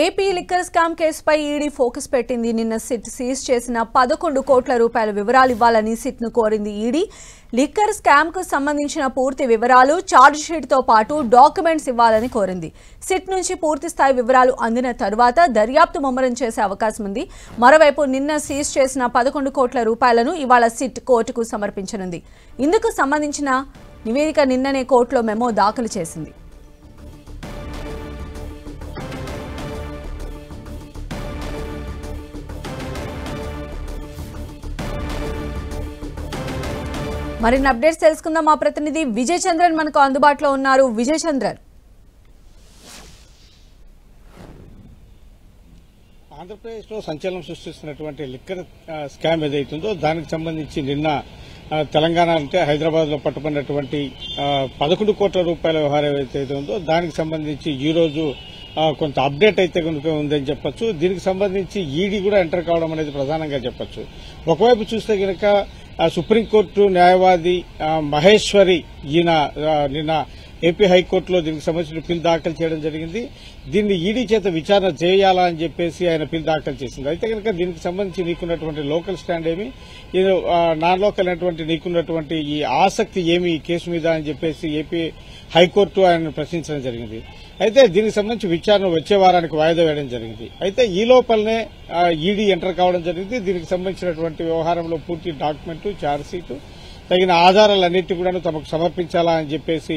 AP liquor scam కేసుపై ED focus పెట్టింది. నిన్న సిట్ సీజ్ చేసిన 11 కోట్ల రూపాయల వివరాలు ఇవ్వాలని సిట్ను కోరింది ఈడీ. లిక్కర్ స్కామ్ కు సంబంధించిన పూర్తి వివరాలు, ఛార్జ్ షీట్ తో పాటు డాక్యుమెంట్స్ ఇవ్వాలని కోరింది. సిట్ నుంచి పూర్తి స్థాయి వివరాలు అందిన తరువాత దర్యాప్తు ముమ్మరం చేసే అవకాశం ఉంది. మరోవైపు నిన్న సీజ్ చేసిన 11 కోట్ల రూపాయలను ఇవాళ సిట్ కోర్టుకు సమర్పించనుంది. ఇందుకు సంబంధించిన నివేదిక నిన్ననే కోర్టులో మెమో దాఖలు చేసింది. మరిన్ని అప్డేట్స్ తెలుసుకుందాం. మా ప్రతినిధి విజయ్ చంద్రన్ మనకు అందుబాటులో ఉన్నారు. విజయ్ చంద్రన్, ఆంధ్రప్రదేశ్లో సంచలనం సృష్టిస్తున్నటువంటి లిక్కర్ స్కామ్ ఏదైతుందో దానికి సంబంధించి నిన్న తెలంగాణ అంటే హైదరాబాద్ లో పట్టుకున్నటువంటి 11 కోట్ల రూపాయల వ్యవహారం ఏదైతే ఉందో దానికి సంబంధించి ఈ రోజు కొంత అప్డేట్ అయితే కనుక ఉందని చెప్పొచ్చు. దీనికి సంబంధించి ఈడీ కూడా ఎంటర్ కావడం అనేది ప్రధానంగా చెప్పొచ్చు. ఒకవైపు చూస్తే కనుక సుప్రీంకోర్టు న్యాయవాది మహేశ్వరి ఈయన నిన్న ఏపీ హైకోర్టులో దీనికి సంబంధించిన పిల్ దాఖలు చేయడం జరిగింది. దీన్ని ఈడీ చేత విచారణ చేయాలా అని చెప్పేసి ఆయన పిల్ దాఖలు చేసింది. అయితే కనుక దీనికి సంబంధించి నీకున్నటువంటి లోకల్ స్టాండ్ ఏమి, నాన్ లోకల్ అయినటువంటి నీకున్నటువంటి ఈ ఆసక్తి ఏమి ఈ కేసు మీద అని చెప్పేసి ఏపీ హైకోర్టు ఆయన ప్రశ్నించడం జరిగింది. అయితే దీనికి సంబంధించి విచారణ వచ్చే వారానికి వాయిదా వేయడం జరిగింది. అయితే ఈ లోపలనే ఈడీ ఎంటర్ కావడం జరిగింది. దీనికి సంబంధించినటువంటి వ్యవహారంలో పూర్తి డాక్యుమెంట్, ఛార్జ్ షీట్, తగిన ఆధారాలన్నింటి కూడా తమకు సమర్పించాలా అని చెప్పేసి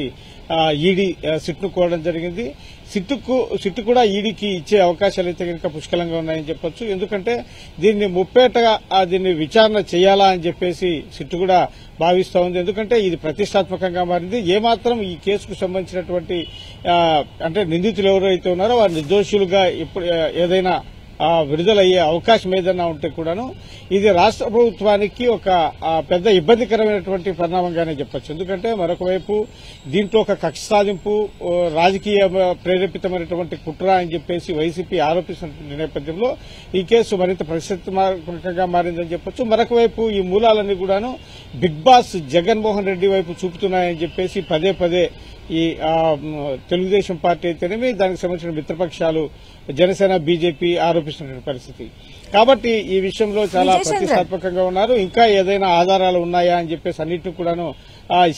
ఈడీ సిట్ను కోరడం జరిగింది. సిట్ కూడా ఈడీకి ఇచ్చే అవకాశాలు అయితే కనుక పుష్కలంగా ఉన్నాయని చెప్పొచ్చు. ఎందుకంటే దీన్ని ముప్పేటగా దీన్ని విచారణ చేయాలా అని చెప్పేసి సిట్ కూడా భావిస్తా ఉంది. ఎందుకంటే ఇది ప్రతిష్టాత్మకంగా మారింది. ఏమాత్రం ఈ కేసుకు సంబంధించినటువంటి అంటే నిందితులు ఎవరైతే ఉన్నారో వారు నిర్దోషులుగా ఇప్పుడు ఏదైనా విడుదలయ్యే అవకాశం ఏదైనా ఉంటే కూడాను ఇది రాష్ట్ర ప్రభుత్వానికి ఒక పెద్ద ఇబ్బందికరమైనటువంటి పరిణామంగానే చెప్పొచ్చు. ఎందుకంటే మరొక వైపు దీంట్లో ఒక కక్ష సాధింపు, రాజకీయ ప్రేరేపితమైనటువంటి కుట్ర అని చెప్పేసి వైసీపీ ఆరోపిస్తున్న నేపథ్యంలో ఈ కేసు మరింత ప్రతిష్టాత్మకంగా మారిందని చెప్పొచ్చు. మరొక వైపు ఈ మూలాలన్నీ కూడాను బిగ్ బాస్ జగన్మోహన్ రెడ్డి వైపు చూపుతున్నాయని చెప్పేసి పదే పదే ఈ తెలుగుదేశం పార్టీ అయితేనేమి దానికి సంబంధించిన మిత్రపక్షాలు జనసేన, బీజేపీ ఆరోపిస్తున్న పరిస్థితి. కాబట్టి ఈ విషయంలో చాలా ప్రతిష్టాత్మకంగా ఉన్నారు. ఇంకా ఏదైనా ఆధారాలు ఉన్నాయా అని చెప్పేసి అన్నింటినీ కూడాను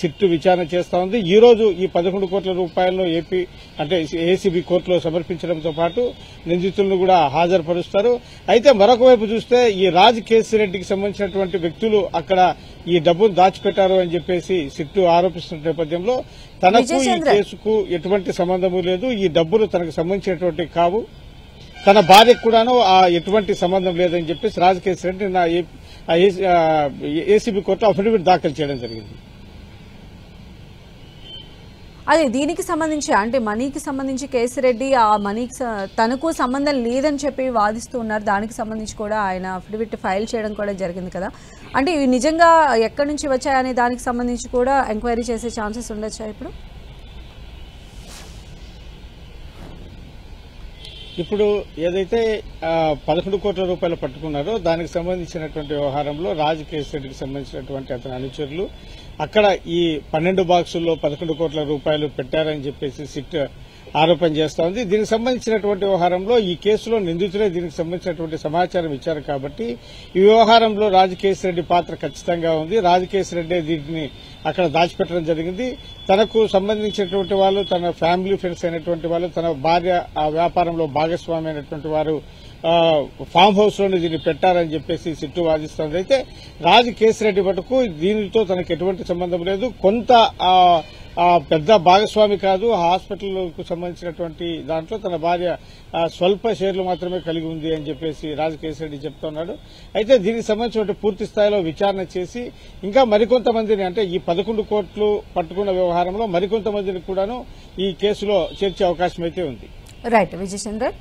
సిట్టు విచారణ చేస్తా ఉంది. ఈ రోజు ఈ 11 కోట్ల రూపాయలను ఏపీ అంటే ఏసీబీ కోర్టులో సమర్పించడంతో పాటు నిందితులను కూడా హాజరుపరుస్తారు. అయితే మరొక వైపు చూస్తే ఈ రాజ్ కేసిరెడ్డికి సంబంధించినటువంటి వ్యక్తులు అక్కడ ఈ డబ్బును దాచిపెట్టారు అని చెప్పేసి సిట్టు ఆరోపిస్తున్న నేపథ్యంలో తనకు ఈ కేసుకు ఎటువంటి సంబంధము లేదు, ఈ డబ్బులు తనకు సంబంధించినటువంటి కావు, తన భార్యకు కూడాను ఎటువంటి సంబంధం లేదని చెప్పేసి రాజ్ కేసిరెడ్డి ఏసీబీ కోర్టులో అఫిడవిట్ దాఖలు చేయడం జరిగింది. అదే దీనికి సంబంధించి అంటే మనీకి సంబంధించి కేసిరెడ్డి ఆ మనీకి తనకు సంబంధం లేదని చెప్పి వాదిస్తూ ఉన్నారు. దానికి సంబంధించి కూడా ఆయన అఫిడవిట్ ఫైల్ చేయడం కూడా జరిగింది కదా. అంటే ఇవి నిజంగా ఎక్కడి నుంచి వచ్చాయనే దానికి సంబంధించి కూడా ఎంక్వైరీ చేసే ఛాన్సెస్ ఉండొచ్చా? ఇప్పుడు ఏదైతే 11 కోట్ల రూపాయలు పట్టుకున్నారో దానికి సంబంధించినటువంటి వ్యవహారంలో రాజ్ కేసిరెడ్డికి సంబంధించినటువంటి అతని అనుచరులు అక్కడ ఈ 12 బాక్సుల్లో 11 కోట్ల రూపాయలు పెట్టారని చెప్పేసి సిట్ ఆరోపణ చేస్తా ఉంది. దీనికి సంబంధించినటువంటి వ్యవహారంలో ఈ కేసులో నిందితులే దీనికి సంబంధించినటువంటి సమాచారం ఇచ్చారు కాబట్టి ఈ వ్యవహారంలో రాజ్ కేసిరెడ్డి పాత్ర ఖచ్చితంగా ఉంది. రాజ్ కేసిరెడ్డి దీన్ని అక్కడ దాచిపెట్టడం జరిగింది. తనకు సంబంధించినటువంటి వాళ్ళు, తన ఫ్యామిలీ ఫ్రెండ్స్ అయినటువంటి వాళ్ళు, తన భార్య ఆ వ్యాపారంలో భాగస్వామి అయినటువంటి వారు ఫామ్ హౌస్ లోనే దీన్ని పెట్టారని చెప్పేసి సిట్టు వాదిస్తోంది. అయితే రాజ్ కేసిరెడ్డి మటుకు దీనితో తనకు ఎటువంటి సంబంధం లేదు, కొంత పెద్ద భాగస్వామి కాదు, హాస్పిటల్కు సంబంధించినటువంటి దాంట్లో తన భార్య స్వల్ప షేర్లు మాత్రమే కలిగి ఉంది అని చెప్పేసి రాజ్ కేసిరెడ్డి చెప్తున్నాడు. అయితే దీనికి సంబంధించిన పూర్తి స్థాయిలో విచారణ చేసి ఇంకా మరికొంతమందిని అంటే ఈ 11 కోట్లు పట్టుకున్న వ్యవహారంలో మరికొంతమందిని కూడాను ఈ కేసులో చేర్చే అవకాశం అయితే ఉంది. రైట్ విజయ్ చంద్రన్.